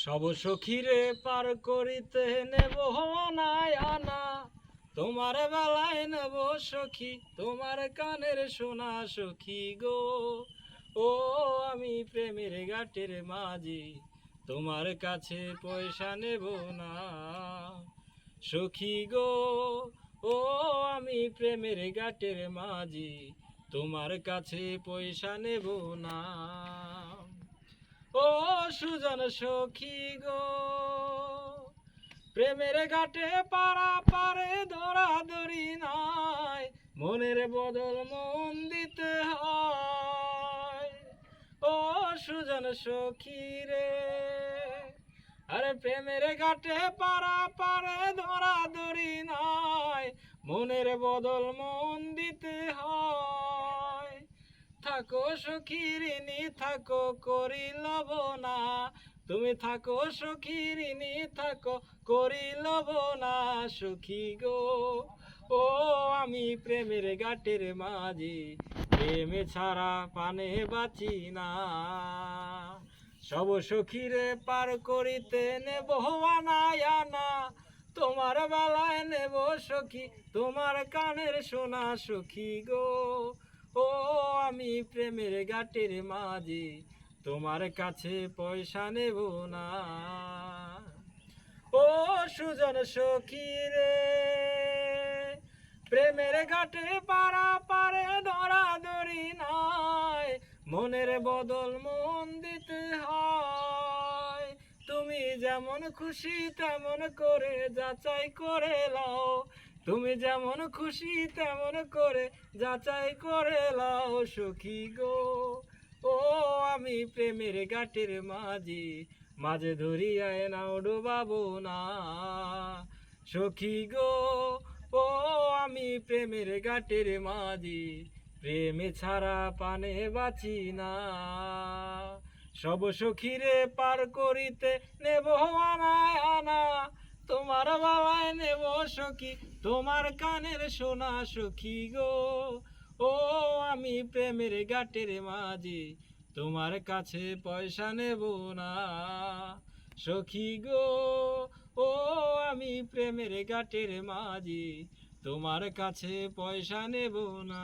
সব সখীরে পার করিতে নেব আনায় আনা, তোমার বেলায় নেব সখী তোমার কানের সোনা সখী গো। ও আমি প্রেমের ঘাটের মাঝি, তোমার কাছে পয়সা নেব না সখী গো। ও আমি প্রেমের ঘাটের মাঝি, তোমার কাছে পয়সা নেব না। ও সুজন সখী গো, প্রেমের ঘাটে পারা পারে ধরাধরি নাই, মনের বদল মন দিতে হয়। ও সুজন সখী রে, আরে প্রেমের ঘাটে পারা পারে ধরাধরি নাই, মনের বদল মন দিতে হয়। থাকো সখী ঋণী থাকো করি লব না, তুমি থাকো সখী ঋণী থাকো করি লব না সখী গো। ও আমি প্রেমের ঘাটের মাঝি, প্রেমে ছাড়া পানে বাঁচি না। সব সখীরে পার করিতে নেব আনায় আনা, তোমার বেলায় নেব সখী তোমার কানের সোনা সখী গো। ও আমি প্রেমের ঘাটের মাঝি, তোমার কাছে পয়সা নেব না। ও সুজন সখী রে, প্রেমের ঘাটে পারা পারে ধরাধরি নাই, মনের বদল মন দিতে হয়। তুমি যেমন খুশি তেমন করে যাচাই করে লাও, তুমি যেমন খুশি তেমন করে যাচাই করে লাও সখী গো। ও আমি প্রেমের ঘাটের মাঝি, মাঝে ধরিয়ায় নাও ডোবাবো না সখী গো। ও আমি প্রেমের ঘাটের মাঝি, প্রেমে ছাড়া পানে বাঁচি না। সব সখীরে পার করিতে নেব আনায় আনা, তোমার বাবায় নেব সখী তোমার কানের সোনা সখী গো। ও আমি প্রেমের ঘাটের মাঝি, তোমার কাছে পয়সা নেব না সখী গো। ও আমি প্রেমের ঘাটের মাঝি, তোমার কাছে পয়সা নেব না।